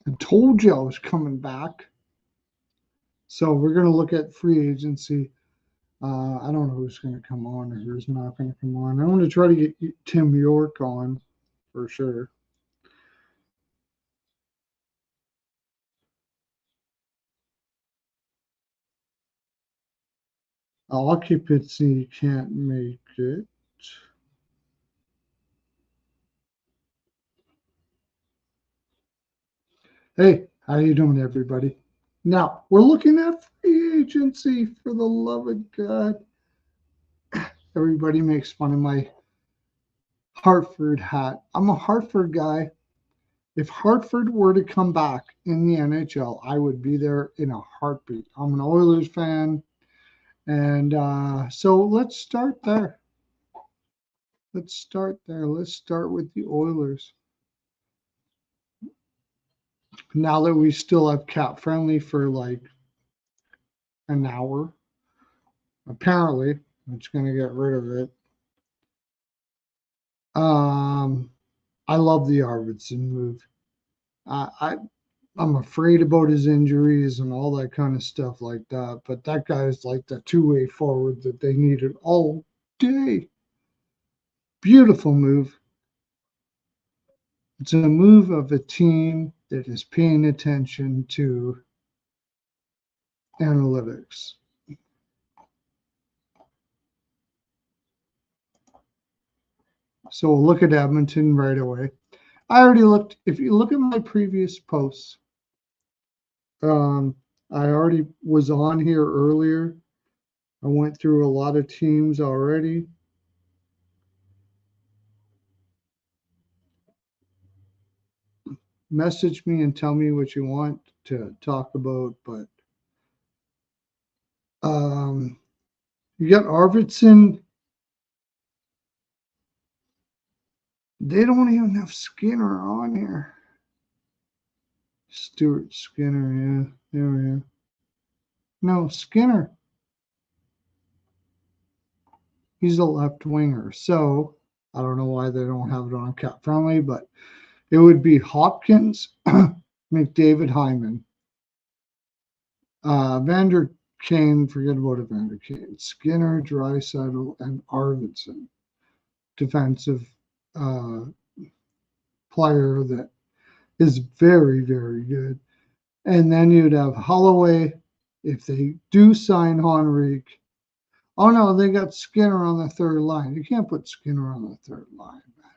I told you I was coming back. So we're going to look at free agency. I don't know who's going to come on or who's not going to come on. I want to try to get Tim York on for sure. Occupancy can't make it. Hey, how you doing, everybody? Now we're looking at free agency. For the love of God, everybody makes fun of my Hartford hat. I'm a Hartford guy. If Hartford were to come back in the NHL, I would be there in a heartbeat. I'm an Oilers fan, and so let's start there. Let's start there. Let's start with the Oilers. Now that we still have cap friendly for like an hour, apparently, it's going to get rid of it. Um, I love the Arvidsson move. I I'm afraid about his injuries and all that kind of stuff like that. But that guy is like the two-way forward that they needed all day. Beautiful move. It's a move of a team that is paying attention to analytics. So we'll look at Edmonton right away. I already looked. If you look at my previous posts, um, I already was on here earlier. I went through a lot of teams already. Message me and tell me what you want to talk about. But you got Arvidsson. They don't even have Skinner on here. Stuart Skinner, yeah, there we are. No, Skinner. He's a left winger. So I don't know why they don't have it on cap friendly, but it would be Hopkins, McDavid, Hyman, Vander Kane. Forget about Vander Kane. Skinner, Draisaitl, and Arvidsson. Defensive uh, player that is very, very good. And then you'd have Holloway if they do sign Henrique. Oh no, they got Skinner on the third line. You can't put Skinner on the third line, man.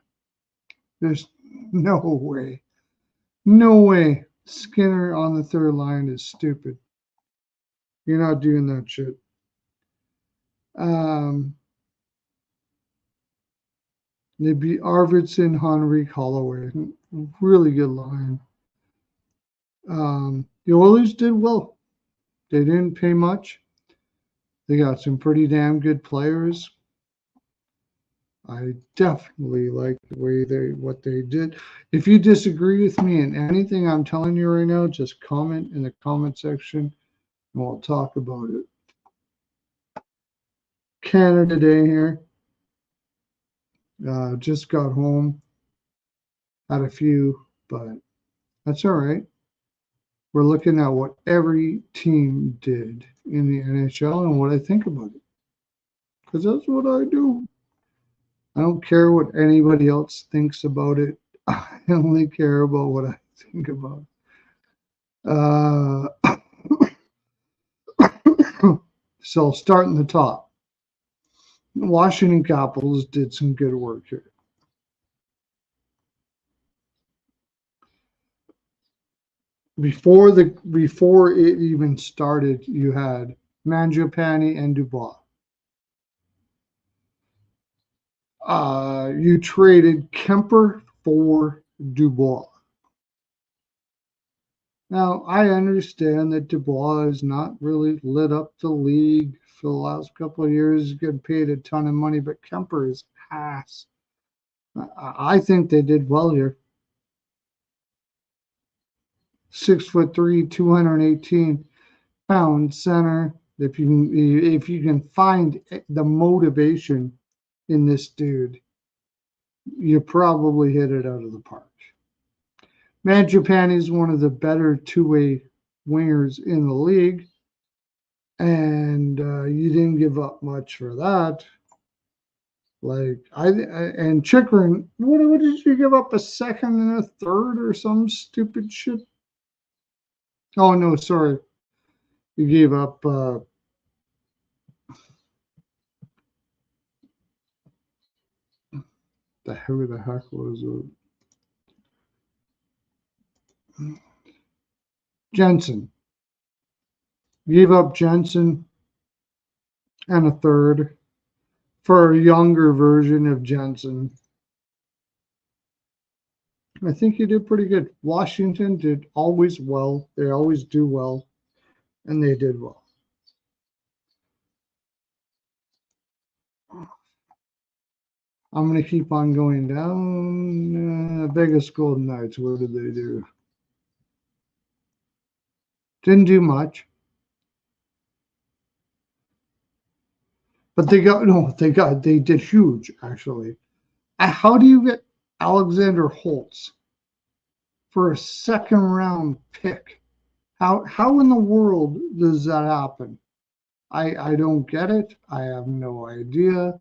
There's no way. No way. Skinner on the third line is stupid. You're not doing that shit. Um, They'd be Arvidsson, Henrique, Holloway. Really good line. The Oilers did well. They didn't pay much. They got some pretty damn good players. I definitely like the way what they did. If you disagree with me in anything I'm telling you right now, just comment in the comment section and we'll talk about it. Canada Day here. Just got home. Had a few, but that's all right. We're looking at what every team did in the NHL and what I think about it. Because that's what I do. I don't care what anybody else thinks about it. I only care about what I think about it. So starting the top. The Washington Capitals did some good work here. Before it even started, you had Mangiapane and Dubois. You traded Kemper for Dubois. Now, I understand that Dubois has not really lit up the league for the last couple of years. He's getting paid a ton of money, but Kemper is ass. I think they did well here. 6'3", 218-pound center. If you can find the motivation in this dude, you probably hit it out of the park. Mangiapane is one of the better two-way wingers in the league, and you didn't give up much for that. Like and Chikrin, what did you give up, a second and a third or some stupid shit? Oh no, sorry, you gave up. Who the heck was it? Jensen. Gave up Jensen and a third for a younger version of Jensen. I think he did pretty good. Washington did always well. They always do well, and they did well. I'm going to keep on going down. Vegas Golden Knights, what did they do? Didn't do much. But they did huge, actually. How do you get Alexander Holtz for a second round pick? How in the world does that happen? I don't get it. I have no idea.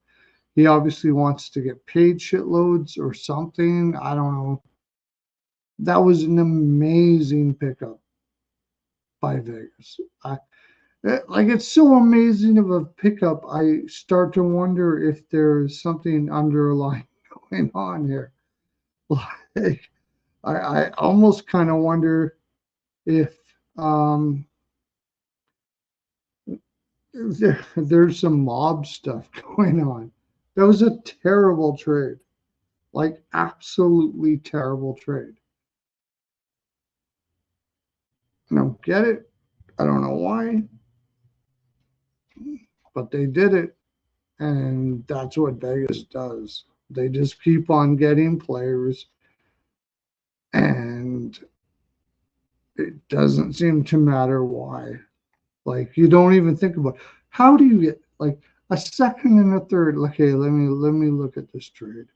He obviously wants to get paid shitloads or something. I don't know. That was an amazing pickup by Vegas. It's so amazing of a pickup. I start to wonder if there's something underlying going on here. Like, I almost kind of wonder if there's some mob stuff going on. That was a terrible trade, like absolutely terrible trade. I don't get it. I don't know why, but they did it, and that's what Vegas does. They just keep on getting players, and it doesn't seem to matter why. Like, you don't even think about how do you get like a second and a third. Okay, let me look at this trade.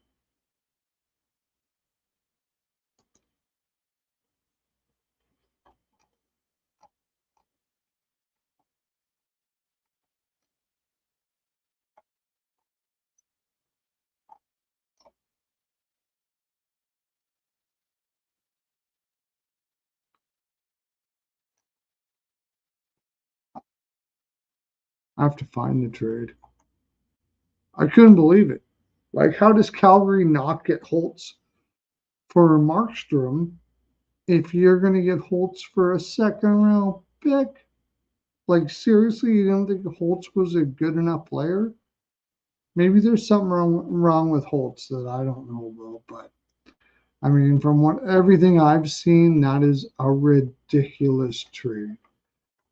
I have to find the trade. I couldn't believe it. Like, how does Calgary not get Holtz for Markstrom if you're going to get Holtz for a second round pick? Like, seriously, you don't think Holtz was a good enough player? Maybe there's something wrong with Holtz that I don't know about, but I mean, from everything I've seen, that is a ridiculous trade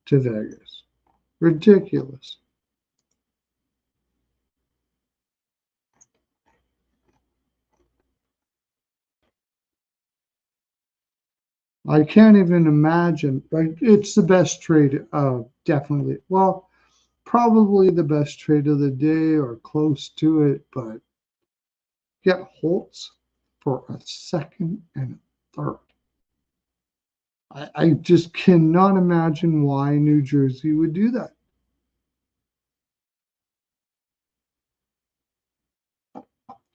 to Vegas. Ridiculous. I can't even imagine. Like, it's the best trade, definitely. Well, probably the best trade of the day or close to it, but get Holtz for a second and a third. I just cannot imagine why New Jersey would do that.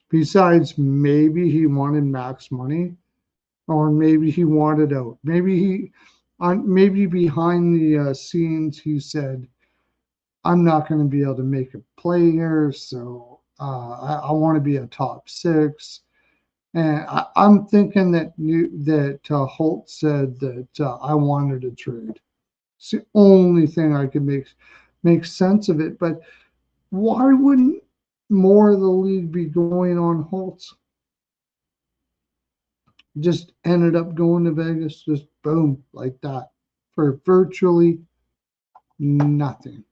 Besides, maybe he wanted max money, or maybe he wanted out. Maybe behind the scenes, he said, I'm not going to be able to make a play here, so I want to be a top six. And I'm thinking that Holt said that I wanted a trade. It's the only thing I could make sense of it. But why wouldn't more of the league be going on Holtz? Just ended up going to Vegas, just boom, like that, for virtually nothing.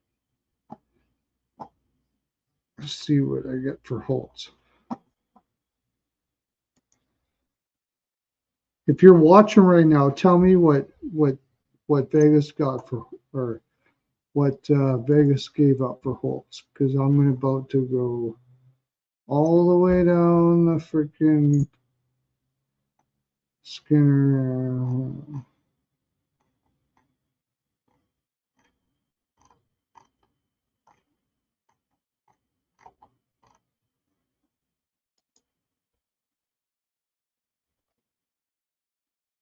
Let's see what I get for Holtz. If you're watching right now, tell me what Vegas got for, or what Vegas gave up for Holtz, because I'm about to go all the way down the freaking Skinner.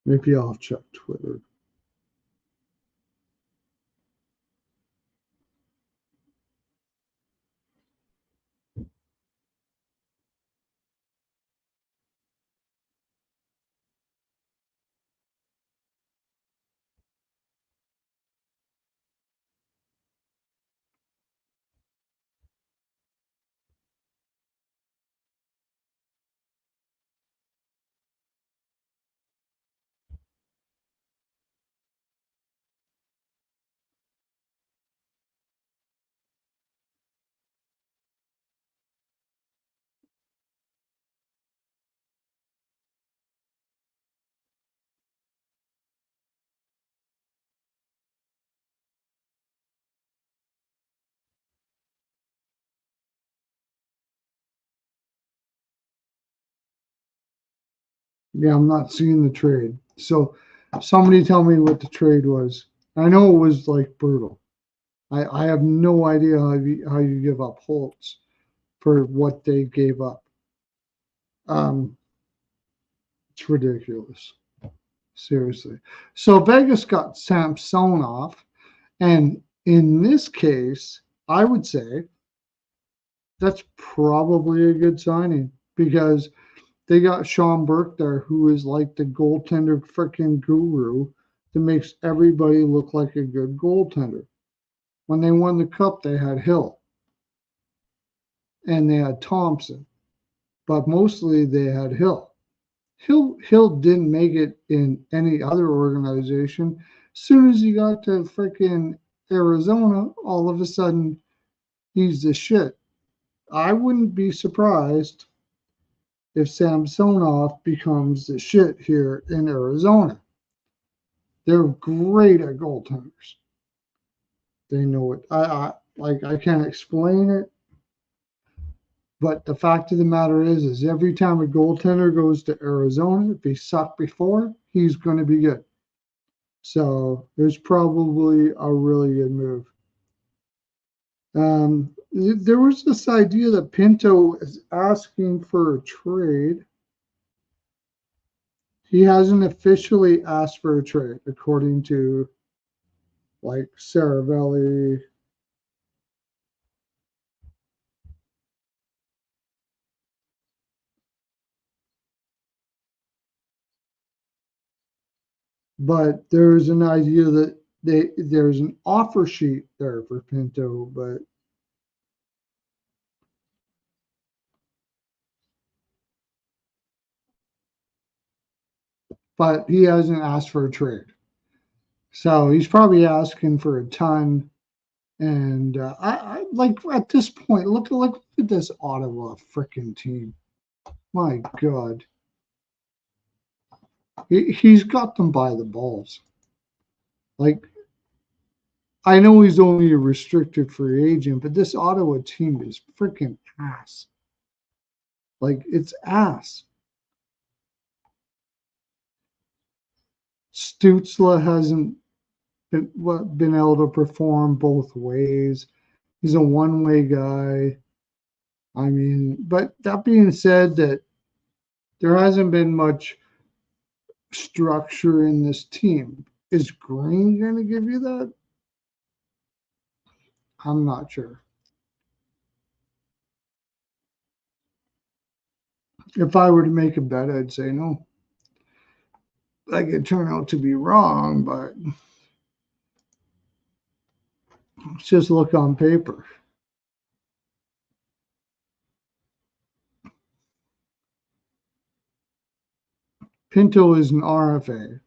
Maybe I'll check Twitter. Yeah, I'm not seeing the trade. So somebody tell me what the trade was. I know it was like brutal. I have no idea how you give up Holtz for what they gave up. Um, it's ridiculous. Seriously. So Vegas got Samsonov, and in this case, I would say that's probably a good signing because they got Sean Burke there, who is like the goaltender freaking guru that makes everybody look like a good goaltender. When they won the cup, they had Hill and they had Thompson, but mostly they had Hill. Hill didn't make it in any other organization. As soon as he got to freaking Arizona, all of a sudden he's the shit. I wouldn't be surprised if Samsonov becomes the shit here in Arizona. They're great at goaltenders. They know it. I can't explain it, but the fact of the matter is every time a goaltender goes to Arizona, if he sucked before, he's going to be good. So there's probably a really good move. There was this idea that Pinto is asking for a trade. He hasn't officially asked for a trade, according to like Saravelli. But there's an idea that there's an offer sheet there for Pinto, but he hasn't asked for a trade. So he's probably asking for a ton. And I like at this point, look at this Ottawa freaking team. My God, he's got them by the balls. Like I know he's only a restricted free agent, but this Ottawa team is freaking ass. Like it's ass. Stutzla hasn't been able to perform both ways. He's a one-way guy. I mean, but that being said, that there hasn't been much structure in this team. Is Green going to give you that? I'm not sure. If I were to make a bet, I'd say no. I could turn out to be wrong, but let's just look on paper. Pinto is an RFA.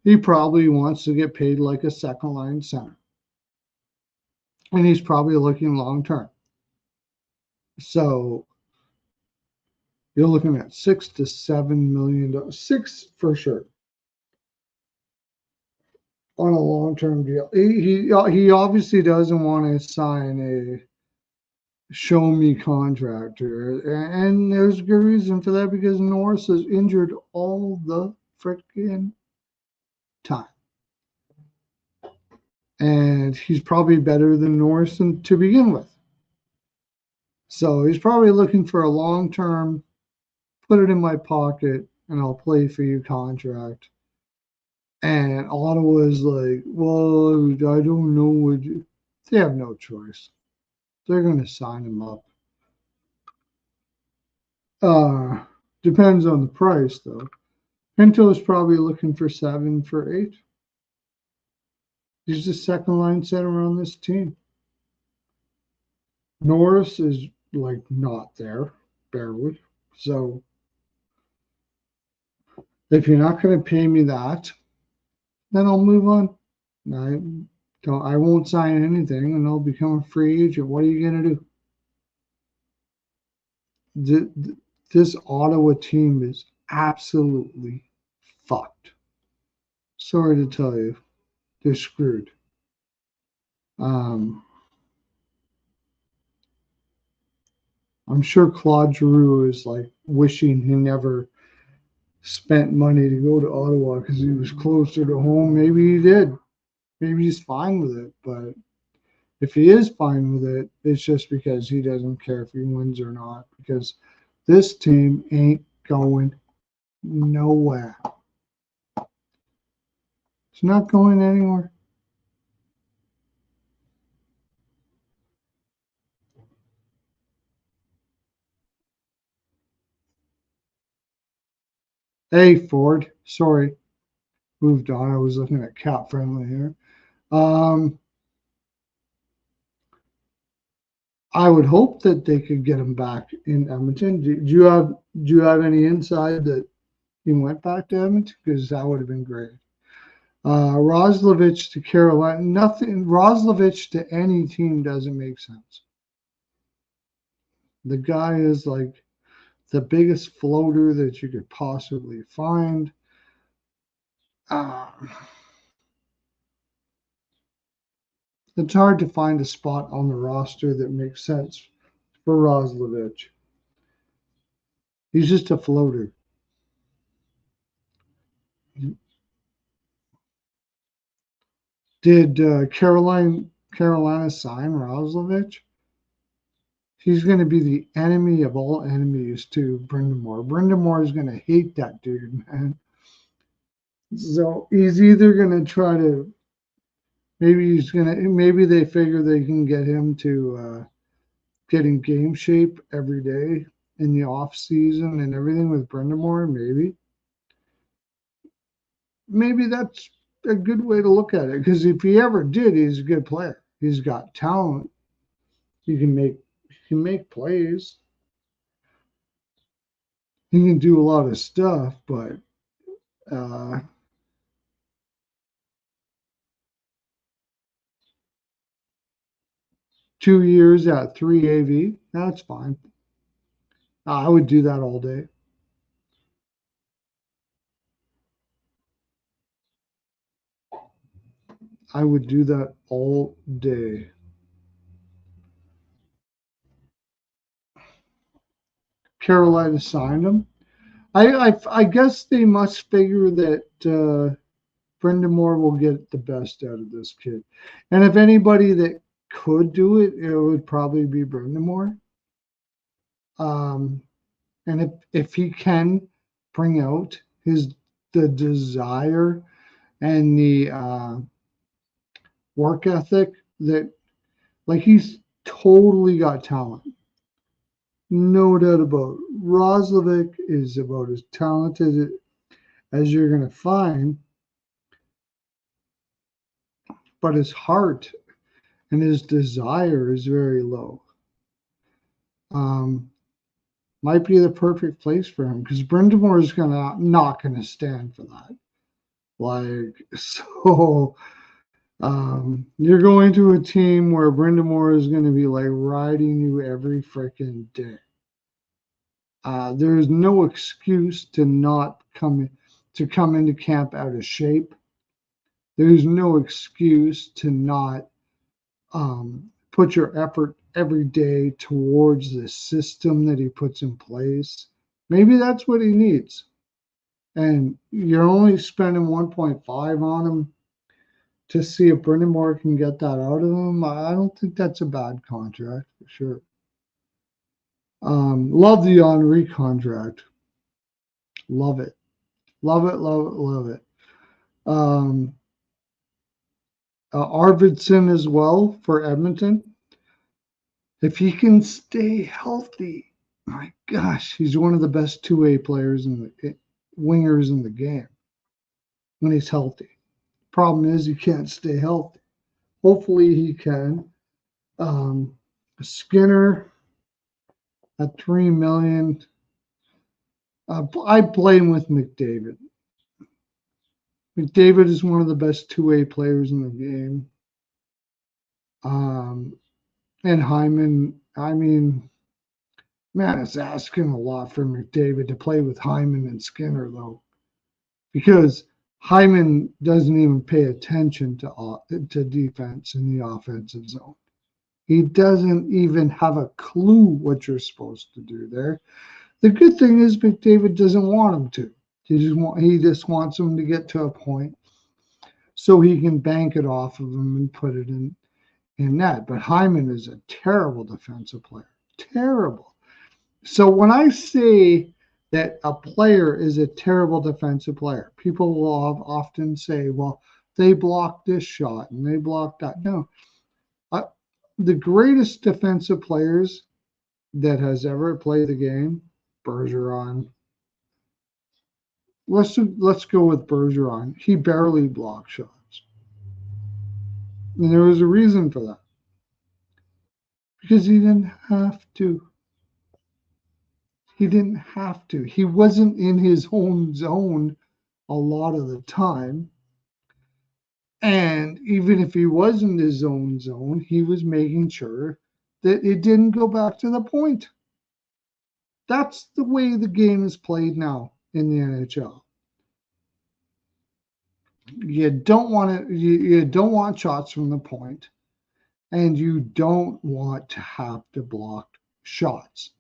He probably wants to get paid like a second line center. And he's probably looking long term. So you're looking at $6 to $7 million, six for sure, on a long term deal. He obviously doesn't want to sign show me contractor. And there's a good reason for that because Norris is injured all the freaking time. And he's probably better than Norris to begin with. So he's probably looking for a long term, put it in my pocket and I'll play for you contract. And Ottawa is like, well, I don't know what you. They have no choice. They're going to sign him up. Uh, Depends on the price, though. Pinto is probably looking for 7 for 8. He's the second line center on this team. Norris is like not there, barely. So if you're not going to pay me that, then I'll move on. I won't sign anything, and I'll become a free agent. What are you going to do? This Ottawa team is absolutely fucked. Sorry to tell you, they're screwed. I'm sure Claude Giroux is like wishing he never spent money to go to Ottawa because he was closer to home. Maybe he did. Maybe he's fine with it. But if he is fine with it, it's just because he doesn't care if he wins or not. Because this team ain't going nowhere. It's not going anywhere. Hey, Ford. Sorry. Moved on. I was looking at Cap Friendly here. I would hope that they could get him back in Edmonton. Do you have any inside that he went back to Edmonton? Because that would have been great. Roslovich to Carolina. Nothing. Roslovich to any team doesn't make sense. The guy is like the biggest floater that you could possibly find. It's hard to find a spot on the roster that makes sense for Roslovich. He's just a floater. Did Carolina sign Roslovich? He's going to be the enemy of all enemies to Brindamore. Brindamore is going to hate that dude, man. So he's either going to try to, maybe they figure they can get him to get in game shape every day in the off season and everything with Brindamore. Maybe that's a good way to look at it because if he ever did, he's a good player. He's got talent. He can make plays. He can do a lot of stuff, but uh, 2 years at 3 AV, that's fine. I would do that all day. I would do that all day. Carolina signed him. I guess they must figure that Brendan Moore will get the best out of this kid. And if anybody that could do it, it would probably be Brendan Moore. And if he can bring out the desire and the work ethic that like he's totally got talent. No doubt about it. Roslovic is about as talented as you're going to find, but his heart and his desire is very low. Might be the perfect place for him because Brindamore is not gonna stand for that. Like so, you're going to a team where Brindamore is going to be like riding you every freaking day. There's no excuse to not come into camp out of shape. There's no excuse to not put your effort every day towards the system that he puts in place. Maybe that's what he needs. And you're only spending 1.5 on him to see if Brindamore can get that out of him. I don't think that's a bad contract for sure. Love the Henri contract. Love it. Love it, love it, love it. Um, Arvidsson as well for Edmonton. If he can stay healthy, my gosh, he's one of the best two-way players in the wingers in the game when he's healthy. Problem is he can't stay healthy. Hopefully he can. Um, Skinner at $3 million. I blame with McDavid. McDavid is one of the best two-way players in the game. And Hyman, I mean, man, it's asking a lot for McDavid to play with Hyman and Skinner, though, because Hyman doesn't even pay attention to defense in the offensive zone. He doesn't even have a clue what you're supposed to do there. The good thing is McDavid doesn't want him to. He just wants him to get to a point so he can bank it off of him and put it in net. But Hyman is a terrible defensive player. Terrible. So when I say that a player is a terrible defensive player, people will often say, well, they blocked this shot and they blocked that. No. The greatest defensive players that has ever played the game, Bergeron. Let's go with Bergeron. He barely blocked shots. And there was a reason for that. Because he didn't have to. He didn't have to. He wasn't in his own zone a lot of the time. And even if he was in his own zone, he was making sure that it didn't go back to the point. That's the way the game is played now in the NHL. You don't want to. You don't want shots from the point, and you don't want to have to block shots.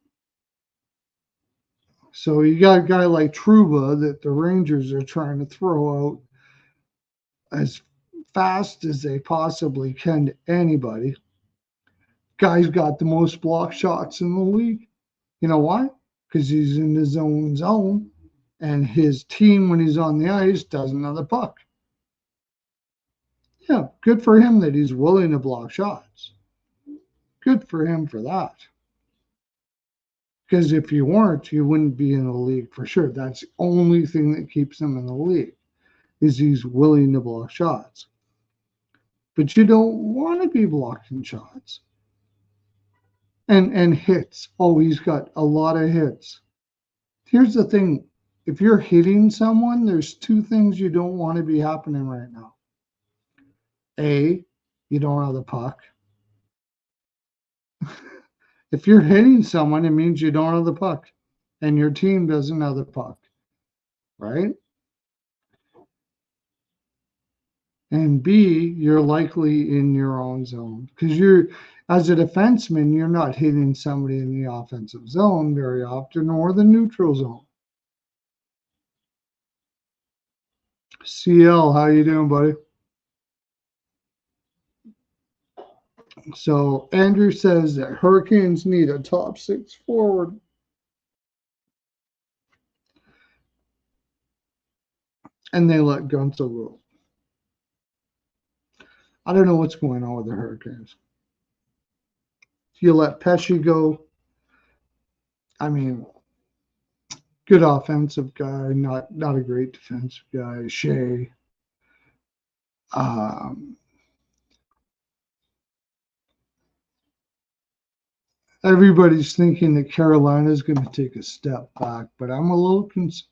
So you got a guy like Trouba that the Rangers are trying to throw out as fast as they possibly can to anybody. Guy's got the most block shots in the league. You know why? Because he's in his own zone, and his team, when he's on the ice, doesn't have the puck. Yeah, good for him that he's willing to block shots. Good for him for that. Because if you weren't, you wouldn't be in the league for sure. That's the only thing that keeps him in the league, is he's willing to block shots. But you don't want to be blocking shots. And hits. Oh, he's got a lot of hits. Here's the thing. If you're hitting someone, there's two things you don't want to be happening right now. A, you don't have the puck. If you're hitting someone, it means you don't have the puck. And your team doesn't have the puck. Right? And B, you're likely in your own zone. Because as a defenseman, you're not hitting somebody in the offensive zone very often, or the neutral zone. CL, how you doing, buddy? So Andrew says that Hurricanes need a top six forward. And they let Gunther go. I don't know what's going on with the Hurricanes. You let Pesci go. I mean, good offensive guy, not a great defensive guy. Shea. Everybody's thinking that Carolina is going to take a step back, but I'm a little concerned.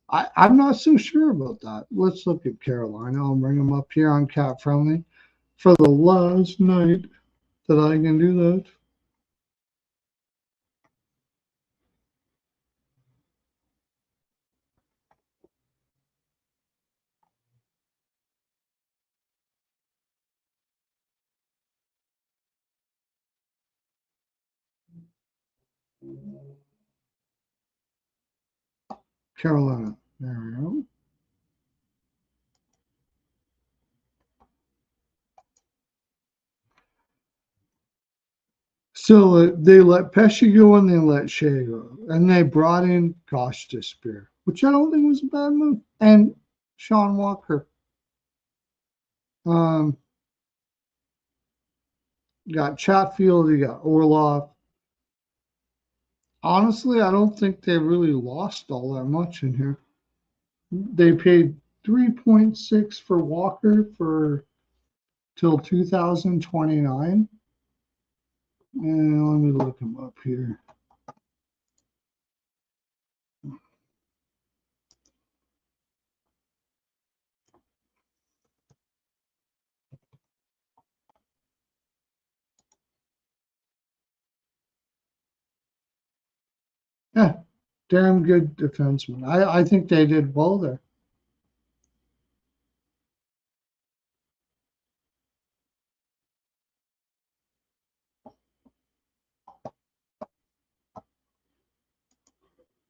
I'm not so sure about that. Let's look at Carolina. I'll bring them up here on Cap Friendly for the last night that I can do that. Carolina. There we go. So they let Pesci go and they let Shea go. And they brought in Gosh Despair, which I don't think was a bad move. And Sean Walker. Um, you got Chatfield, you got Orlov. Honestly, I don't think they really lost all that much in here. They paid 3.6 for Walker for till 2029. And let me look him up here. Yeah, damn good defenseman. I think they did well there.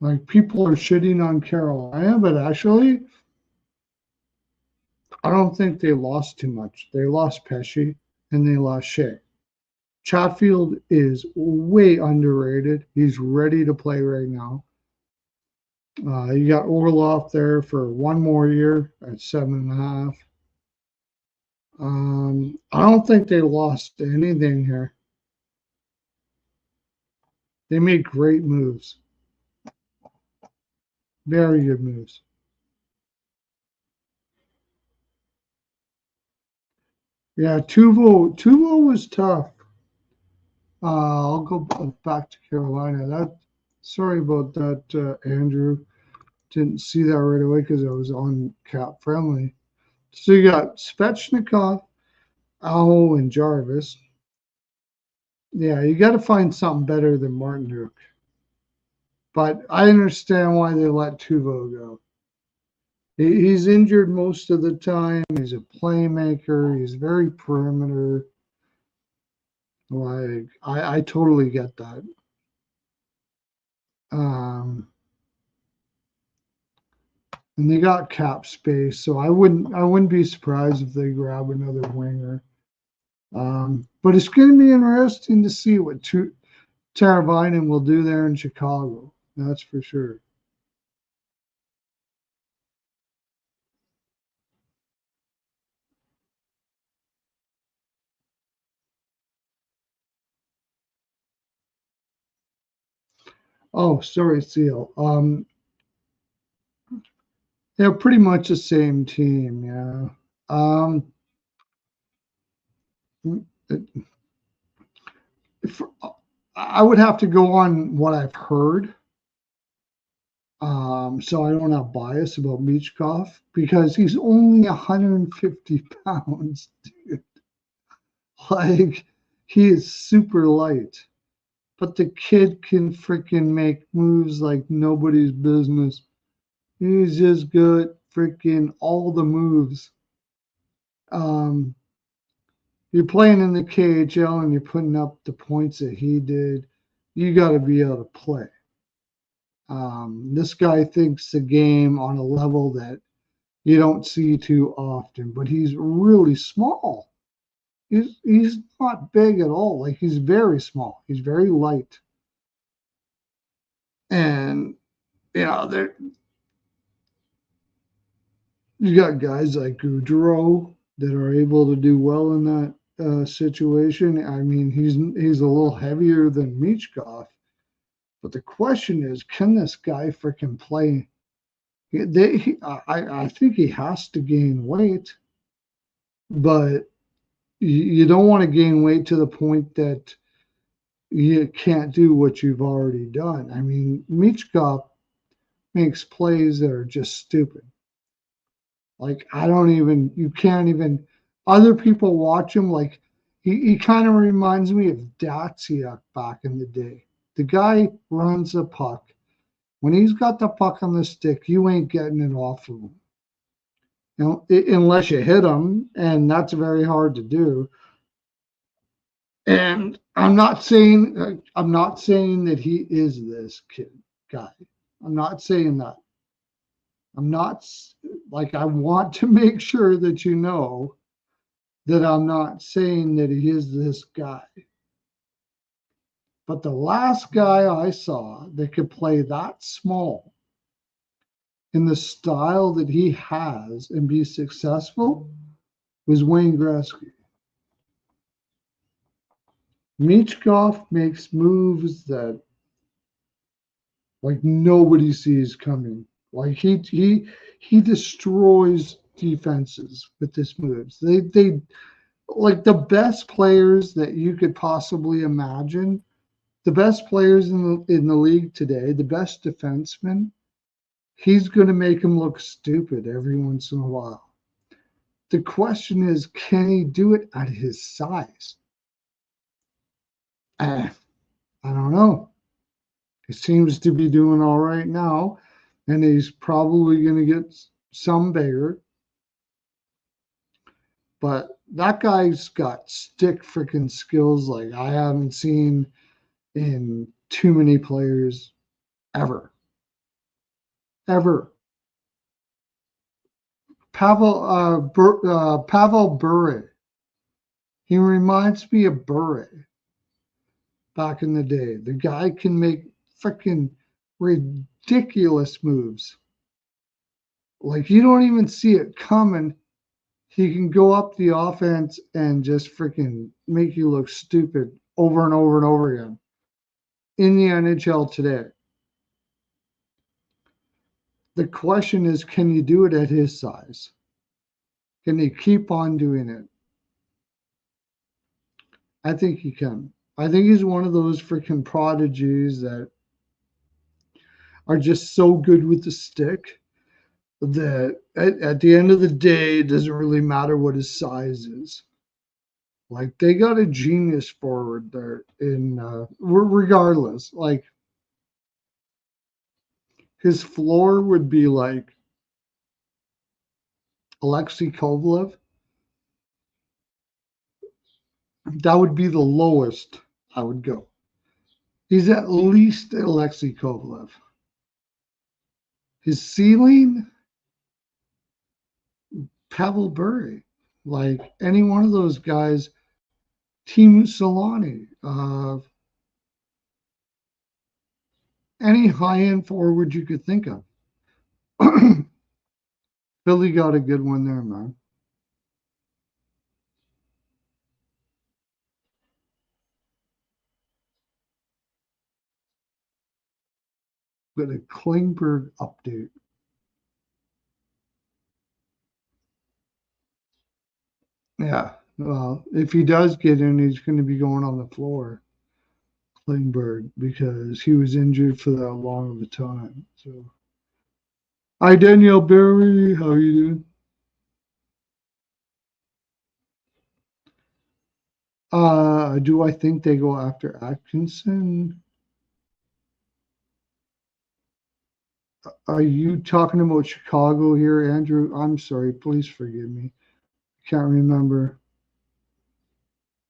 Like people are shitting on Carolina, but actually, I don't think they lost too much. They lost Pesci and they lost Shea. Chatfield is way underrated. He's ready to play right now. You got Orlov there for one more year at 7.5. I don't think they lost anything here. They made great moves. Very good moves. Yeah, Tuvo was tough. I'll go back to Carolina. Sorry about that, Andrew. Didn't see that right away because I was on Cap Friendly. So you got Svechnikov, Aho, and Jarvis. Yeah, you got to find something better than Martin. But I understand why they let Tuvo go. He's injured most of the time. He's a playmaker. He's very perimeter. Like I totally get that. Um, and they got cap space, so I wouldn't be surprised if they grab another winger. But it's going to be interesting to see what Teravainen will do there in Chicago. That's for sure. Oh, sorry, Seal. They're pretty much the same team, yeah. Um, if, I would have to go on what I've heard. So I don't have bias about Michkov because he's only 150 pounds, dude. Like he is super light, but the kid can freaking make moves like nobody's business. He's just good freaking all the moves. Um, you're playing in the KHL and you're putting up the points that he did. You got to be able to play. This guy thinks the game on a level that you don't see too often, but he's really small. He's not big at all. Like he's very small. He's very light. And there you got guys like Goudreau that are able to do well in that situation. I mean, he's a little heavier than Michkov, but the question is, can this guy freaking play? I think he has to gain weight, but you don't want to gain weight to the point that you can't do what you've already done. I mean, Michkov makes plays that are just stupid. Like you can't even. Other people watch him like he kind of reminds me of Datsuk back in the day. The guy runs the puck. When he's got the puck on the stick, you ain't getting it off of him. Unless you hit him, and that's very hard to do. And I'm not saying that he is this guy. I'm not saying that. I'm not like, I want to make sure that you know that I'm not saying that he is this guy. But the last guy I saw that could play that small in the style that he has and be successful was Wayne Gretzky. Michkov makes moves that like nobody sees coming. Like he destroys defenses with his moves. They like the best players that you could possibly imagine. The best players in the league today, the best defensemen, he's going to make them look stupid every once in a while. The question is, can he do it at his size? I don't know. He seems to be doing all right now, and he's probably going to get some bigger. But that guy's got stick freaking skills like I haven't seen in too many players ever. Ever. Pavel Bure. He reminds me of Bure back in the day. The guy can make freaking ridiculous moves. Like you don't even see it coming. He can go up the offense and just freaking make you look stupid over and over and over again in the NHL today. The question is, can you do it at his size? Can he keep on doing it? I think he can. I think he's one of those freaking prodigies that are just so good with the stick that at the end of the day, it doesn't really matter what his size is. Like they got a genius forward there in regardless. Like his floor would be like Alexei Kovalev. That would be the lowest I would go. He's at least Alexei Kovalev. His ceiling, Pavel Bure. Like any one of those guys, Teemu Solani, any high-end forward you could think of. Philly got a good one there, man. With a Klingberg update. Yeah, well, if he does get in, he's going to be going on the floor, Klingberg, because he was injured for that long of a time. So, hi, Danielle Berry. How are you doing? Do I think they go after Atkinson? Are you talking about Chicago here, Andrew? I'm sorry. Please forgive me. Can't remember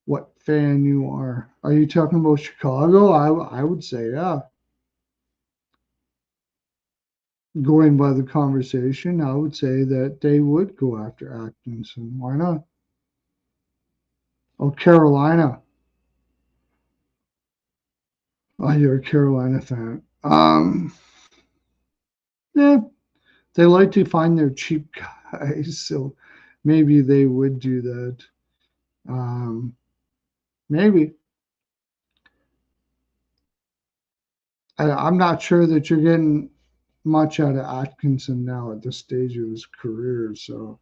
what fan you are. Are you talking about Chicago? I would say, yeah. Going by the conversation, I would say that they would go after Atkinson. Why not? Oh, Carolina. Oh, you're a Carolina fan. Yeah, they like to find their cheap guys, so maybe they would do that. Maybe. I'm not sure that you're getting much out of Atkinson now at this stage of his career, so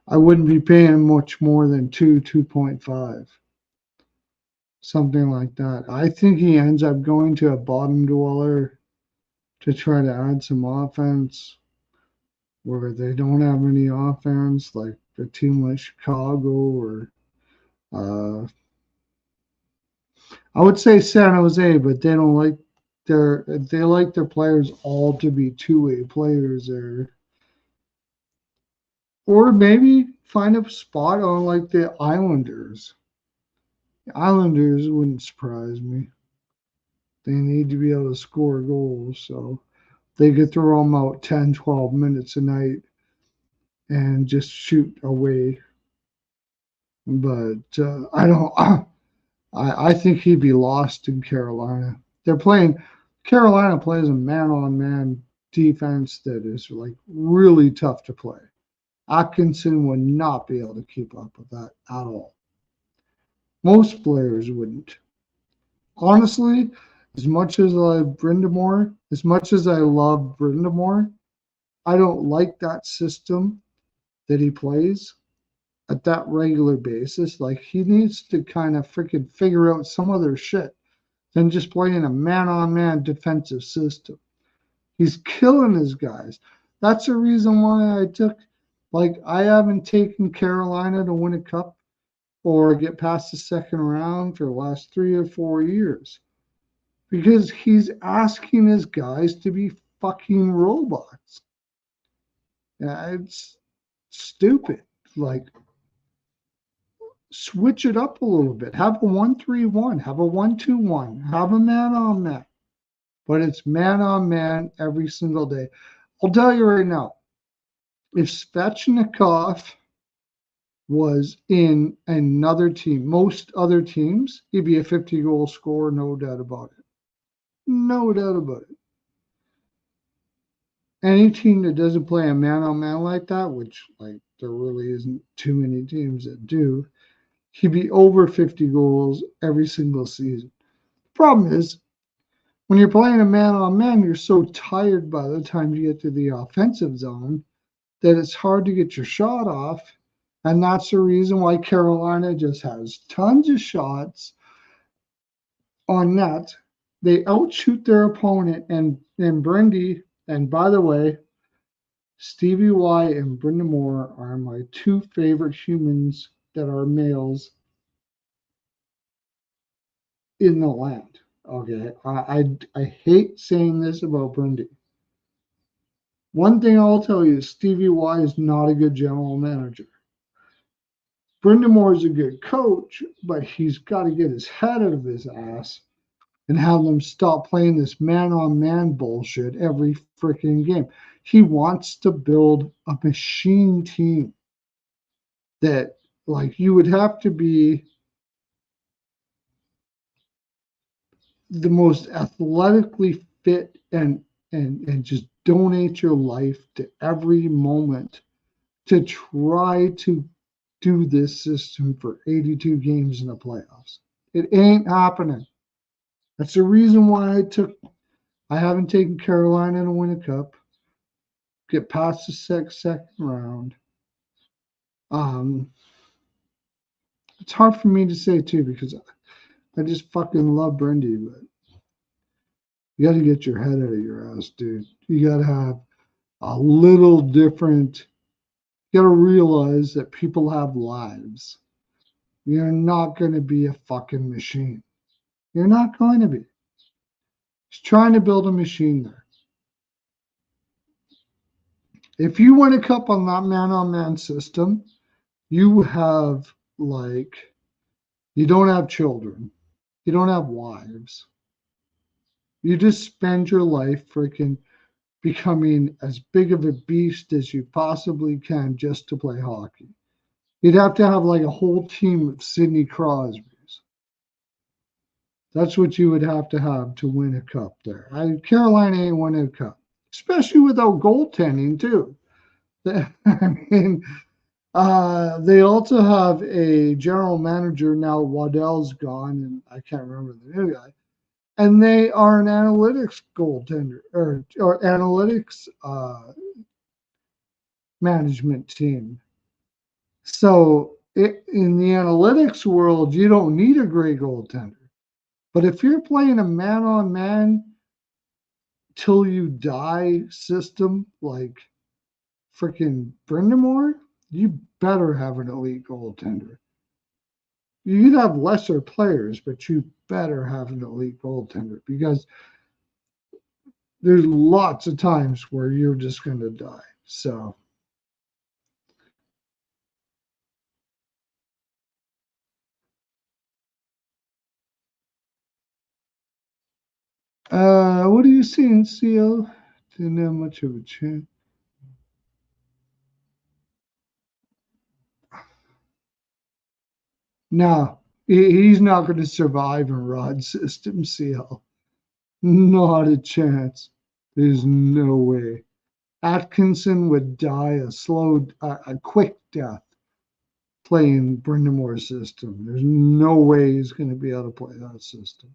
I wouldn't be paying much more than 2.5, something like that. I think he ends up going to a bottom dweller to try to add some offense where they don't have any offense, like a team like Chicago or I would say San Jose, but they don't like they like their players all to be two-way players or maybe find a spot on like the Islanders The Islanders wouldn't surprise me. They need to be able to score goals, so they could throw them out 10, 12 minutes a night and just shoot away. But I don't. I think he'd be lost in Carolina. They're playing. Carolina plays a man-on-man defense that is like really tough to play. Atkinson would not be able to keep up with that at all. Most players wouldn't. Honestly, as much as I Brindamore, as much as I love Brindamore, I don't like that system that he plays at that regular basis. Like he needs to kind of freaking figure out some other shit than just playing a man-on-man defensive system. He's killing his guys. That's the reason why I haven't taken Carolina to win a cup or get past the second round for the last 3 or 4 years because he's asking his guys to be fucking robots. It's stupid. Like, switch it up a little bit. Have a 1-3-1, have a 1-2-1, have a man on man. But it's man on man every single day. I'll tell you right now, if Svechnikov was in another team, most other teams, he'd be a 50-goal scorer, no doubt about it. No doubt about it. Any team that doesn't play a man on man like that, which like there really isn't too many teams that do, he'd be over 50 goals every single season. The problem is when you're playing a man on man, you're so tired by the time you get to the offensive zone that it's hard to get your shot off. And that's the reason why Carolina just has tons of shots on net. They outshoot their opponent and Brindy. And by the way, Stevie Y and Brenda Moore are my two favorite humans that are males in the land. Okay, I hate saying this about Brindy. One thing I'll tell you is Stevie Y is not a good general manager. Brenda Moore is a good coach, but he's got to get his head out of his ass and have them stop playing this man-on-man bullshit every freaking game. He wants to build a machine team that, like, you would have to be the most athletically fit and just donate your life to every moment to try to do this system for 82 games in the playoffs. It ain't happening. That's the reason why I haven't taken Carolina to win a cup, get past the second round. It's hard for me to say too because I just fucking love Brendy, but you got to get your head out of your ass, dude. You got to have a little different. You got to realize that people have lives. You're not going to be a fucking machine. You're not going to be. He's trying to build a machine there. If you win a cup on that man-on-man system, you have you don't have children. You don't have wives. You just spend your life freaking becoming as big of a beast as you possibly can just to play hockey. You'd have to have like a whole team of Sidney Crosbys. That's what you would have to win a cup there. Carolina ain't winning a cup, especially without goaltending too. I mean, they also have a general manager now. Waddell's gone, and I can't remember the new guy. And they are an analytics goaltender or analytics management team. So in the analytics world, you don't need a great goaltender. But if you're playing a man-on-man till you die system like freaking Brindamore, you better have an elite goaltender. You'd have lesser players, but you better have an elite goaltender because there's lots of times where you're just going to die. So What do you see in CL? Didn't have much of a chance. No, he's not going to survive in Rod system CL. Not a chance. There's no way. Atkinson would die a quick death playing Brindamore's system. There's no way he's going to be able to play that system.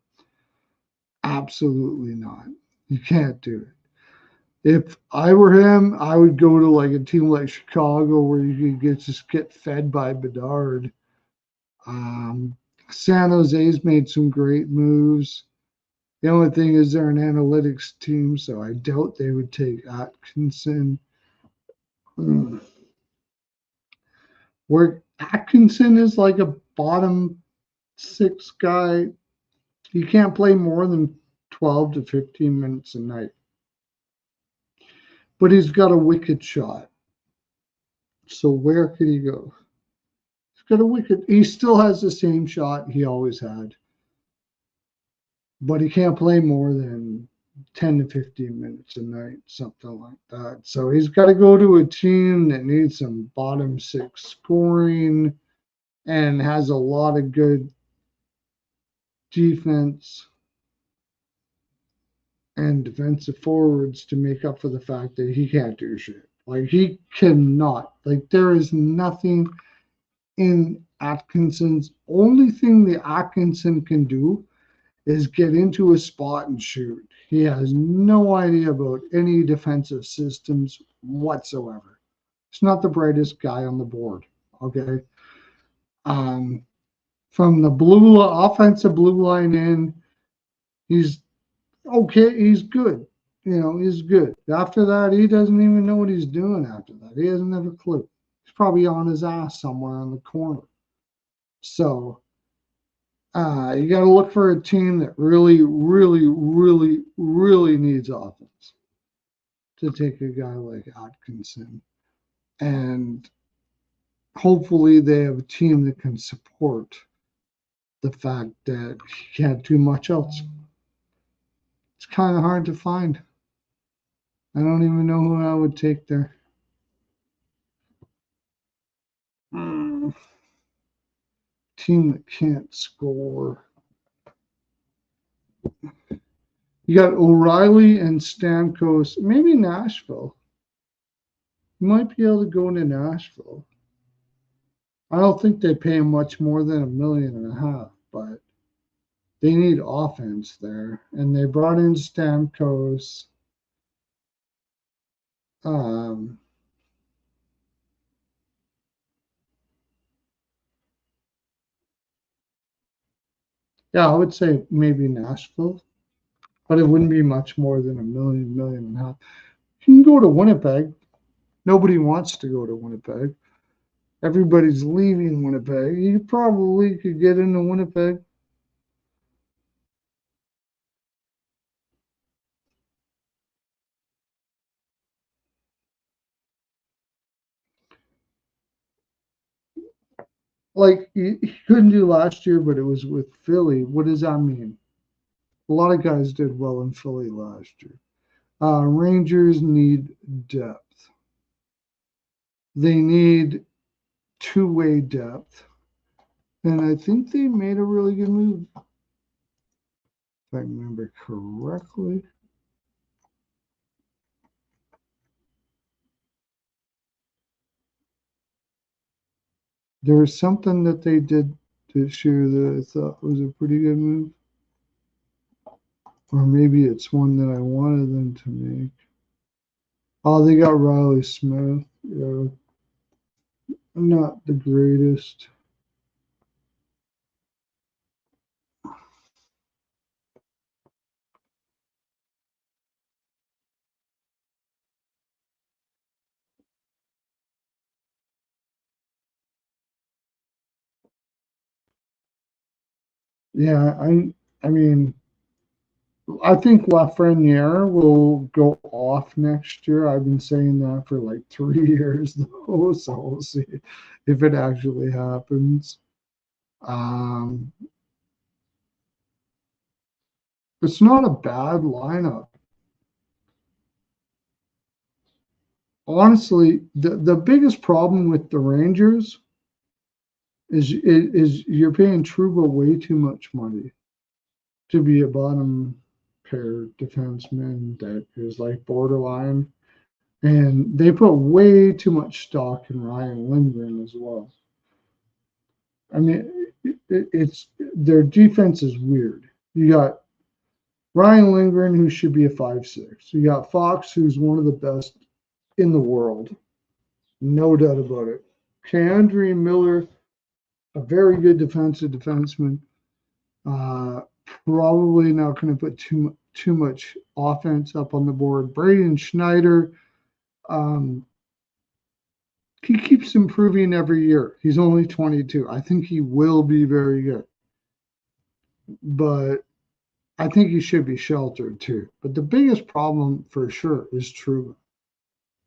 Absolutely not. You can't do it. If I were him, I would go to like a team like Chicago where you could just get fed by Bedard. Um, San Jose's made some great moves. The only thing is they're an analytics team, so I doubt they would take Atkinson. Hmm. Where Atkinson is like a bottom six guy, he can't play more than 12 to 15 minutes a night. But he's got a wicked shot. So where could he go? He's got a wicked. He still has the same shot he always had, but he can't play more than 10 to 15 minutes a night, something like that. So he's got to go to a team that needs some bottom six scoring and has a lot of good defense and defensive forwards to make up for the fact that he can't do shit. Like he cannot. Like there is nothing in Atkinson's. Only thing the Atkinson can do is get into a spot and shoot. He has no idea about any defensive systems whatsoever. He's not the brightest guy on the board. Okay. Um, from the offensive blue line in, he's okay. He's good. He's good. After that, he doesn't even know what he's doing after that. He doesn't have a clue. He's probably on his ass somewhere in the corner. So you got to look for a team that really, really, really, really needs offense to take a guy like Atkinson. And hopefully they have a team that can support the fact that he can't do much else. It's kind of hard to find. I don't even know who I would take there. Team that can't score. You got O'Reilly and Stamkos. Maybe Nashville. You might be able to go into Nashville. I don't think they pay him much more than $1.5 million, but they need offense there. And they brought in Stamkos. Um, yeah, I would say maybe Nashville, but it wouldn't be much more than $1.5 million. You can go to Winnipeg. Nobody wants to go to Winnipeg. Everybody's leaving Winnipeg. You probably could get into Winnipeg. Like he couldn't do last year, but it was with Philly. What does that mean? A lot of guys did well in Philly last year. Rangers need depth. They need two-way depth. And I think they made a really good move, if I remember correctly. There was something that they did this year that I thought was a pretty good move. Or maybe it's one that I wanted them to make. Oh, they got Riley Smith. Yeah, not the greatest. Yeah, I mean, I think Lafreniere will go off next year. I've been saying that for like 3 years though, so we'll see if it actually happens. Um, It's not a bad lineup. Honestly, the biggest problem with the Rangers is you're paying Trouba way too much money to be a bottom pair defenseman that is like borderline. And they put way too much stock in Ryan Lindgren as well. I mean, it's their defense is weird. You got Ryan Lindgren, who should be a 5'6". You got Fox, who's one of the best in the world, no doubt about it. Keandre Miller, a very good defensive defenseman. Uh, Probably not going to put too much offense up on the board. Braden Schneider, um, he keeps improving every year. He's only 22. I think he will be very good, but I think he should be sheltered too. But the biggest problem for sure is Trouba.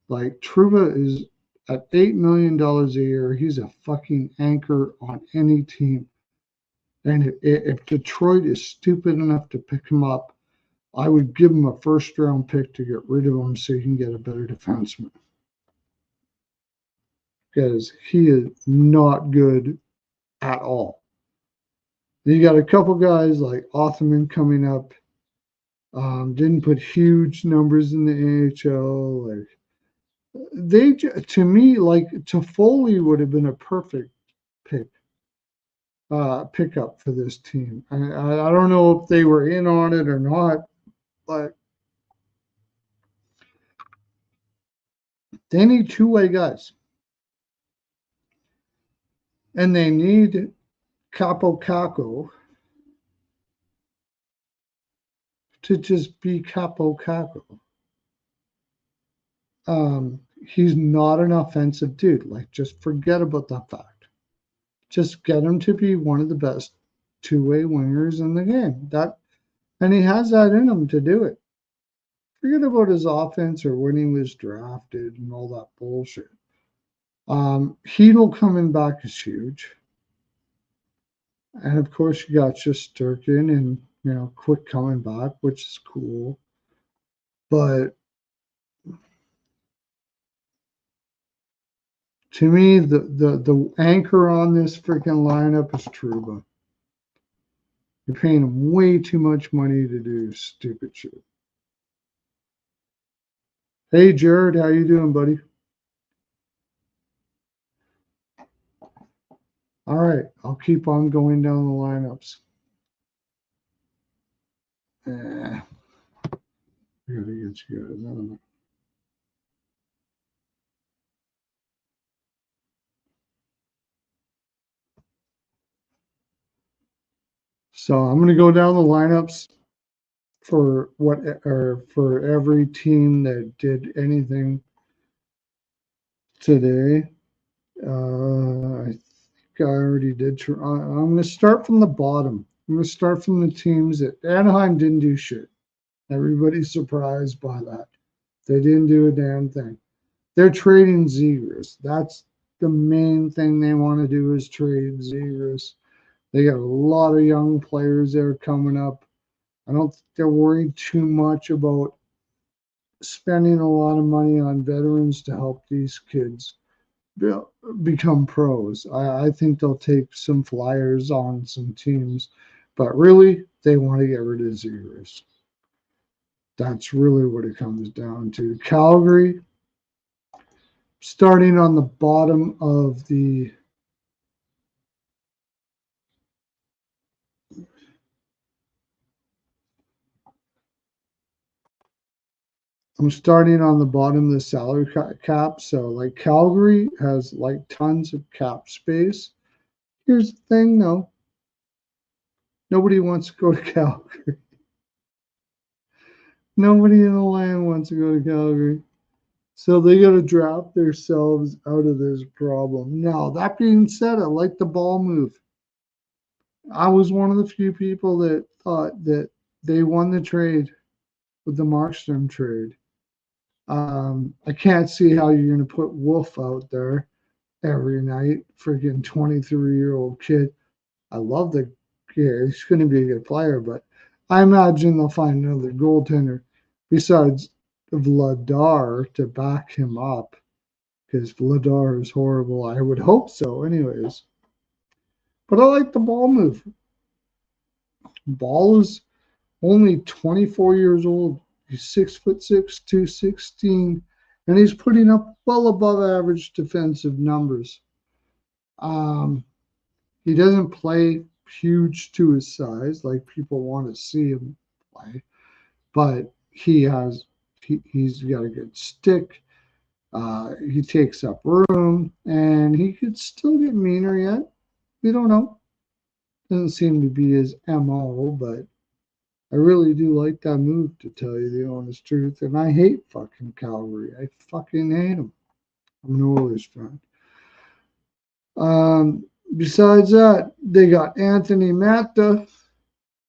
Like Trouba is at $8 million a year. He's a fucking anchor on any team. And if Detroit is stupid enough to pick him up, I would give him a first-round pick to get rid of him so you can get a better defenseman. Because he is not good at all. You got a couple guys like Othman coming up. Didn't put huge numbers in the AHL. Like they, to me, like Toffoli would have been a perfect pickup for this team. I don't know if they were in on it or not, but they need two-way guys, and they need Capo Caco to just be Capo Caco. He's not an offensive dude. Like, just forget about that fact. Just get him to be one of the best two-way wingers in the game. And he has that in him to do it. Forget about his offense or when he was drafted and all that bullshit. Hedl coming back is huge. And of course, you got Shesterkin and, quick coming back, which is cool. But to me, the anchor on this freaking lineup is Trouba. You're paying him way too much money to do stupid shit. Hey, Jared, how you doing, buddy? All right, I'll keep on going down the lineups. I gotta get you guys on it. So I'm going to go down the lineups for every team that did anything today. I think I already did. I'm going to start from the bottom. I'm going to start from the teams that Anaheim didn't do shit. Everybody's surprised by that. They didn't do a damn thing. They're trading Zegras. That's the main thing they want to do is trade Zegras. They got a lot of young players there coming up. I don't think they're worried too much about spending a lot of money on veterans to help these kids become pros. I think they'll take some flyers on some teams, but really, they want to get rid of Zegras. That's really what it comes down to. Calgary, starting on the bottom of the I'm starting on the bottom of the salary cap. So, like, Calgary has like tons of cap space. Here's the thing, though. Nobody wants to go to Calgary. Nobody in the land wants to go to Calgary. So they got to drop themselves out of this problem. Now, that being said, I like the ball move. I was one of the few people that thought that they won the trade with the Markstrom trade. I can't see how you're going to put Wolf out there every night, freaking 23-year-old kid. I love the kid. He's going to be a good player, but I imagine they'll find another goaltender besides Vladar to back him up because Vladar is horrible. I would hope so, anyways. But I like the Ball move. Ball is only 24 years old. He's 6'6", 216, and he's putting up well above average defensive numbers. Um, he doesn't play huge to his size like people want to see him play, but he's got a good stick. He takes up room, and he could still get meaner yet. We don't know. Doesn't seem to be his MO, but I really do like that move, to tell you the honest truth. And I hate fucking Calgary. I fucking hate them. I'm an Oilers fan. Besides that, they got Anthony Mata,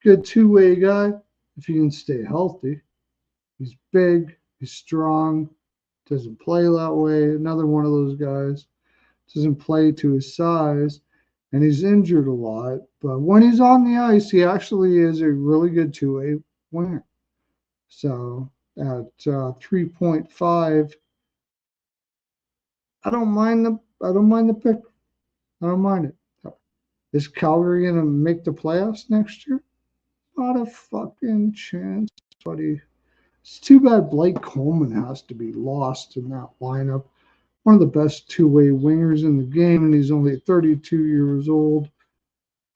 good two-way guy if he can stay healthy. He's big, he's strong, doesn't play that way. Another one of those guys. Doesn't play to his size, and he's injured a lot. But when he's on the ice, he actually is a really good two-way winger. So at 3.5, I don't mind the pick. I don't mind it. Is Calgary gonna make the playoffs next year? Not a fucking chance, buddy. It's too bad Blake Coleman has to be lost in that lineup. One of the best two-way wingers in the game, and he's only 32 years old.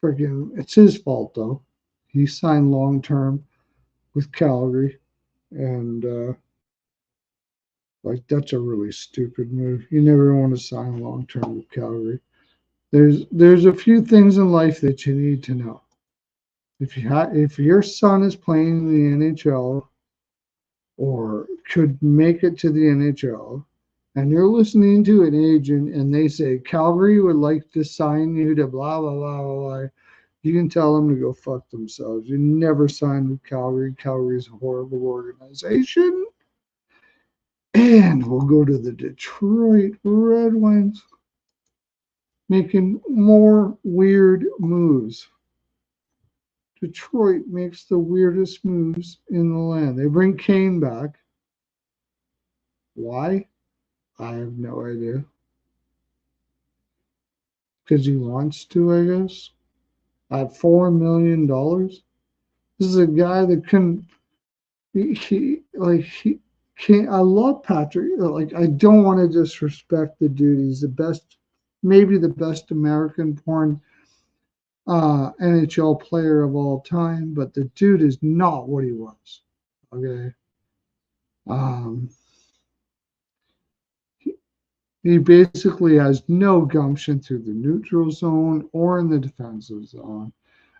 Freaking, it's his fault though. He signed long term with Calgary, and like that's a really stupid move. You never want to sign long term with Calgary. There's a few things in life that you need to know. If your son is playing in the NHL or could make it to the NHL, and you're listening to an agent and they say Calgary would like to sign you to blah blah blah blah blah, you can tell them to go fuck themselves. You never sign with Calgary. Calgary's a horrible organization. And we'll go to the Detroit Red Wings, making more weird moves. Detroit makes the weirdest moves in the land. They bring Kane back. Why? I have no idea. Because he wants to, I guess. At $4 million. This is a guy that couldn't. He can't. I love Patrick. Like, I don't want to disrespect the dude. He's the best, maybe the best American-born NHL player of all time. But the dude is not what he was. Okay. Um, he basically has no gumption through the neutral zone or in the defensive zone.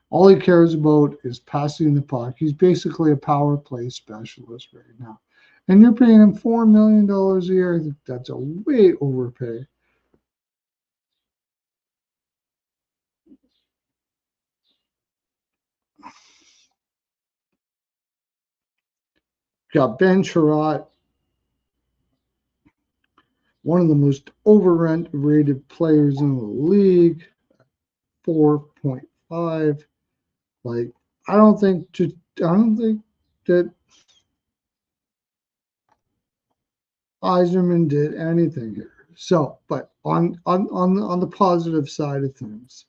All he cares about is passing the puck. He's basically a power play specialist right now. And you're paying him $4 million a year. I think that's a way overpay. Got Ben Sherratt, one of the most overrated players in the league, 4.5. Like, I don't think that Eiserman did anything here. So, but on the positive side of things,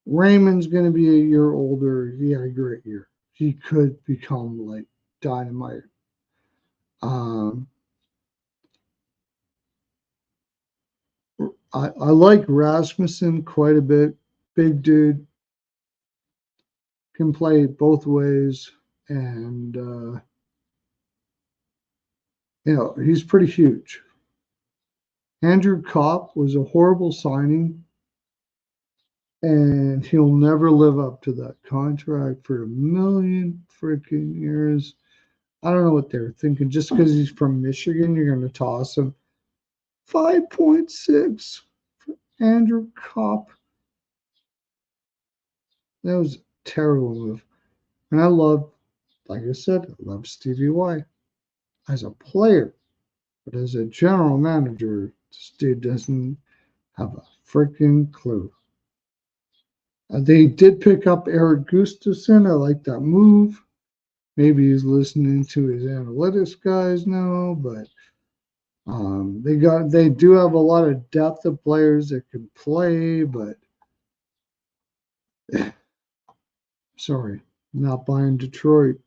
Raymond's going to be a year older. He had a great year. He could become like dynamite. Um, I like Rasmussen quite a bit. Big dude, can play both ways, and he's pretty huge. Andrew Kopp was a horrible signing, and he'll never live up to that contract for a million freaking years. I don't know what they're thinking. Just because he's from Michigan, you're going to toss him 5.6 for Andrew Kopp. That was a terrible move. And I love, like I said, I love Stevie Y as a player, but as a general manager, this dude doesn't have a freaking clue. They did pick up Eric Gustafson. I like that move. Maybe he's listening to his analytics guys now, but they do have a lot of depth of players that can play, but sorry, not buying Detroit.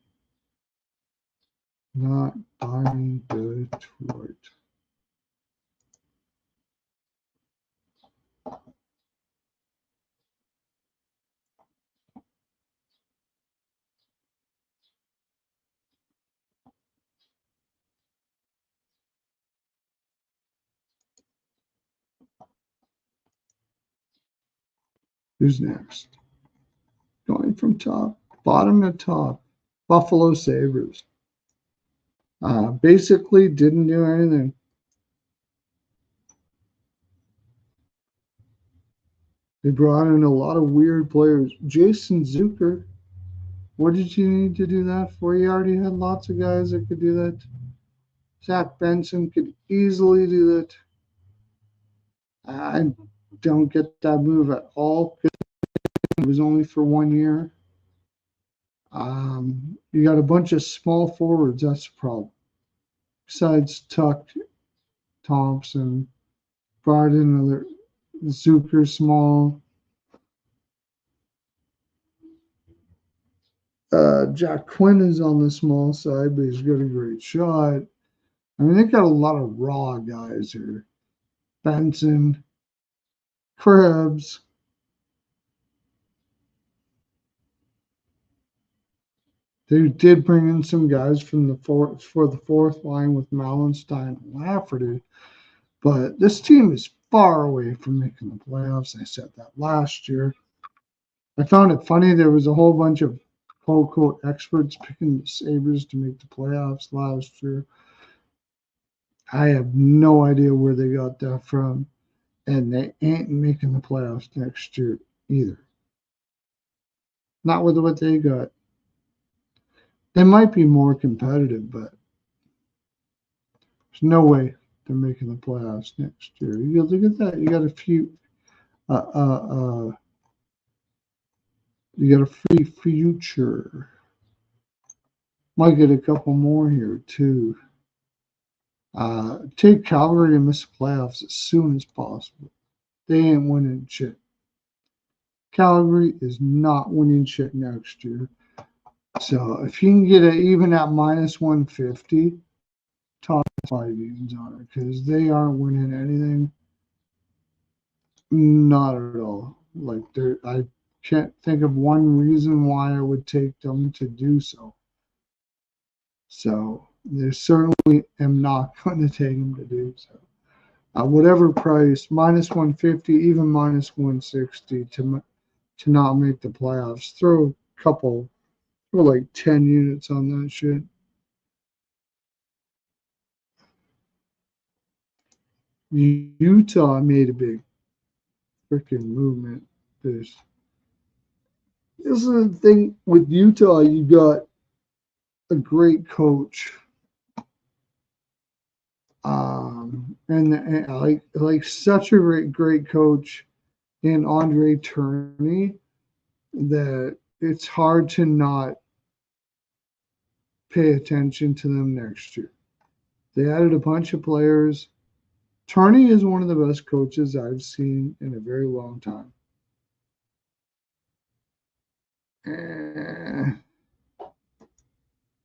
Not buying Detroit. Who's next? Going from bottom to top. Buffalo Sabres. Basically didn't do anything. They brought in a lot of weird players. Jason Zucker. What did you need to do that for? You already had lots of guys that could do that. Zach Benson could easily do that. I don't get that move at all. It was only for 1 year. You got a bunch of small forwards. That's the problem. Besides Tuck, Thompson, brought in another Zucker small. Jack Quinn is on the small side, but he's got a great shot. I mean, they got a lot of raw guys here. Benson, Krebs. They did bring in some guys from the fourth line with Mallenstein and Lafferty, but this team is far away from making the playoffs. I said that last year. I found it funny there was a whole bunch of quote unquote experts picking the Sabres to make the playoffs last year. I have no idea where they got that from, and they ain't making the playoffs next year either. Not with what they got. They might be more competitive, but there's no way they're making the playoffs next year. You look at that. You got a few. Uh, uh, uh, you got a free future. Might get a couple more here too. Take Calgary and miss the playoffs as soon as possible. They ain't winning shit. Calgary is not winning shit next year. So if you can get it even at minus 150, top 5 games on it because they aren't winning anything. Not at all. Like I can't think of one reason why I would take them to do so. So there certainly am not going to take them to do so. Whatever price, minus 150, even minus 160 to not make the playoffs. Throw a couple, throw like 10 units on that shit. Utah made a big freaking movement. This is the thing with Utah. You got a great coach, and like such a great coach in Andre Tourney that it's hard to not pay attention to them next year. They added a bunch of players. Tourney is one of the best coaches I've seen in a very long time.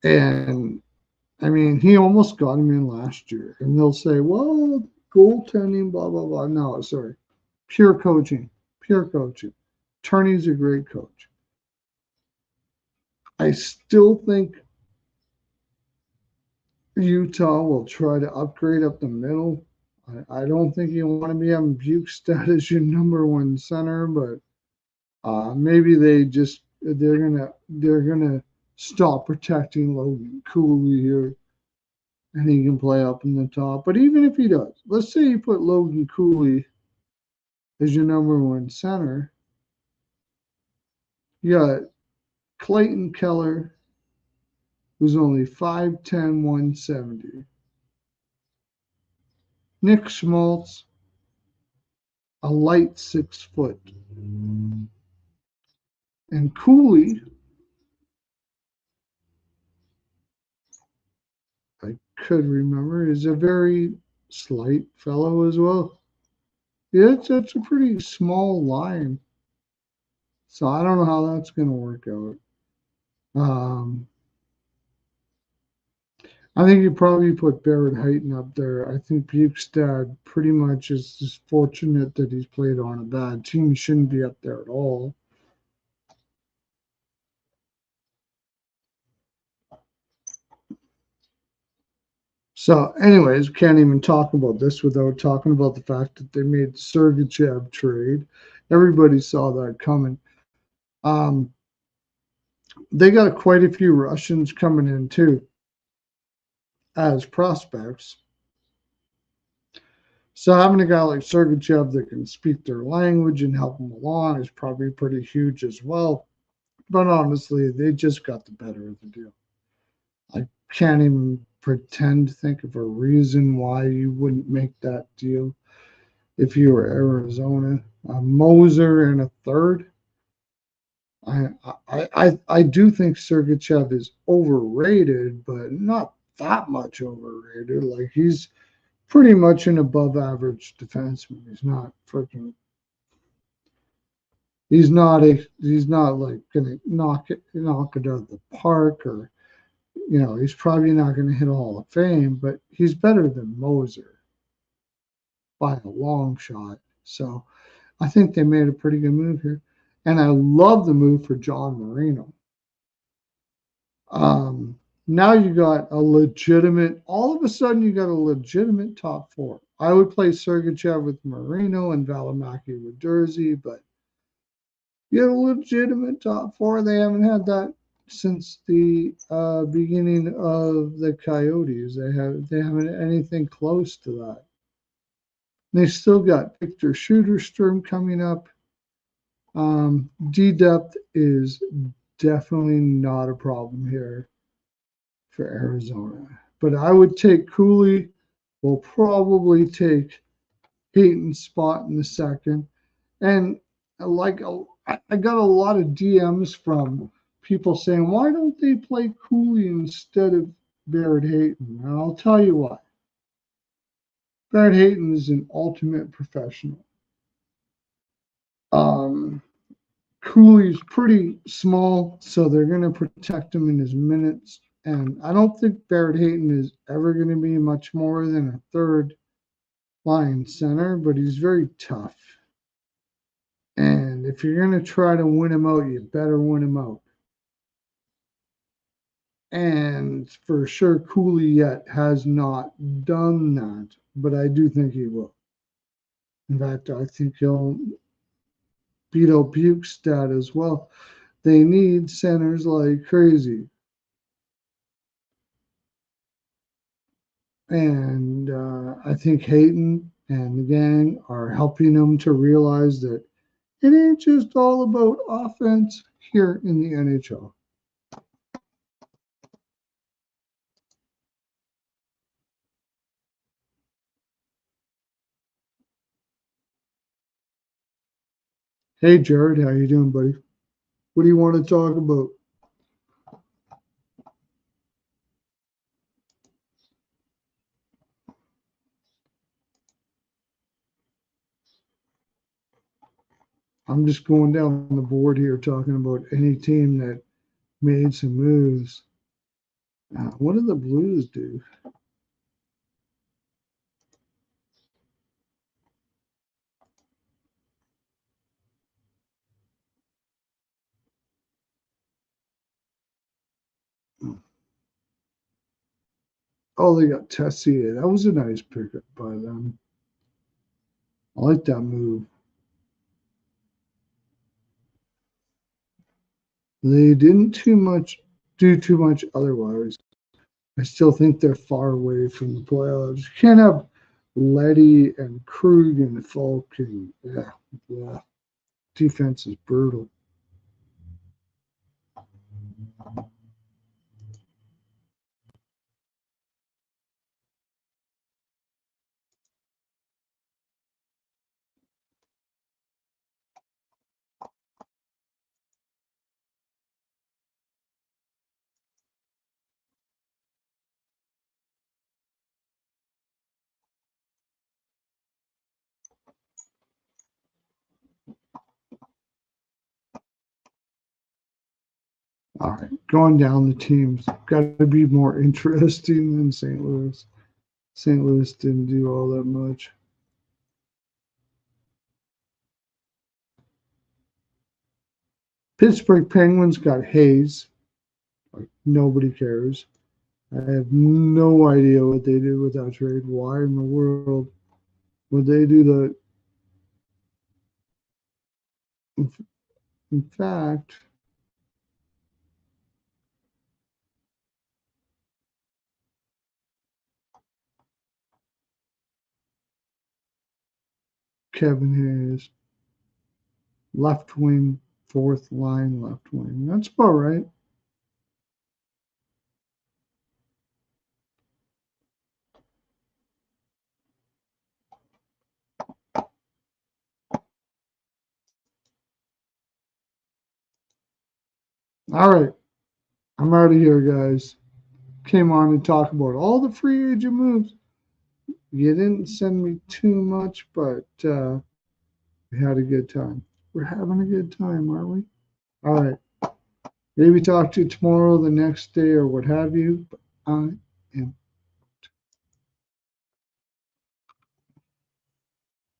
And I mean, he almost got him in last year. And they'll say, well, goaltending, blah, blah, blah. No, sorry. Pure coaching. Pure coaching. Tourney's a great coach. I still think Utah will try to upgrade up the middle. I don't think you want to be having Bukestad as your number one center, but maybe they're gonna stop protecting Logan Cooley here, and he can play up in the top. But even if he does, let's say you put Logan Cooley as your number one center, you got Clayton Keller, who's only 5'10", 170. Nick Schmaltz, a light 6 foot. And Cooley, I could remember, is a very slight fellow as well. Yeah, it's a pretty small line. So I don't know how that's going to work out. Um, I think you probably put Barrett Hayton up there. I think Bukestad pretty much is just fortunate that he's played on a bad team. He shouldn't be up there at all. So, anyways, can't even talk about this without talking about the fact that they made the Sergachev trade. Everybody saw that coming. Um, they got quite a few Russians coming in too as prospects. So having a guy like Sergachev that can speak their language and help them along is probably pretty huge as well. But honestly, they just got the better of the deal. I can't even pretend to think of a reason why you wouldn't make that deal if you were Arizona. A Moser and a third. I do think Sergachev is overrated, but not that much overrated. Like he's pretty much an above average defenseman. He's not freaking. He's not like gonna knock it out of the park, or he's probably not gonna hit a Hall of Fame, but he's better than Moser by a long shot. So I think they made a pretty good move here. And I love the move for John Marino. Um, Now you got all of a sudden, you got a legitimate top four. I would play Sergachev with Marino and Valimaki with Jersey, but you have a legitimate top four. They haven't had that since the beginning of the Coyotes. They haven't had anything close to that. They still got Victor Schuderstrom coming up. D depth is definitely not a problem here for Arizona. But I would take Cooley. We'll probably take Peyton's spot in the second. And like I got a lot of DMs from people saying, why don't they play Cooley instead of Barrett Hayton? And I'll tell you why. Barrett Hayton is an ultimate professional. Um, Cooley's pretty small, so they're going to protect him in his minutes. And I don't think Barrett Hayton is ever going to be much more than a third line center, but he's very tough. And if you're going to try to win him out, you better win him out. And for sure, Cooley yet has not done that, but I do think he will. In fact, I think he'll beat out Bukestad as well. They need centers like crazy. And I think Hayton and the gang are helping them to realize that it ain't just all about offense here in the NHL. Hey, Jared, how you doing, buddy? What do you want to talk about? I'm just going down the board here talking about any team that made some moves. What did the Blues do? Oh, they got Tessier. That was a nice pickup by them. I like that move. They didn't do too much otherwise. I still think they're far away from the playoffs. You can't have Letty and Krug and Falk and yeah. Defense is brutal. right, going down the teams. Got to be more interesting than St. Louis. St. Louis didn't do all that much. Pittsburgh Penguins got Hayes. Like, nobody cares. I have no idea what they did with that trade. Why in the world would they do that? In fact, Kevin Hayes, left wing, fourth line left wing. That's about right. All right, I'm out of here, guys. Came on to talk about all the free agent moves. You didn't send me too much, but we had a good time. We're having a good time, aren't we? All right. Maybe talk to you tomorrow, the next day, or what have you.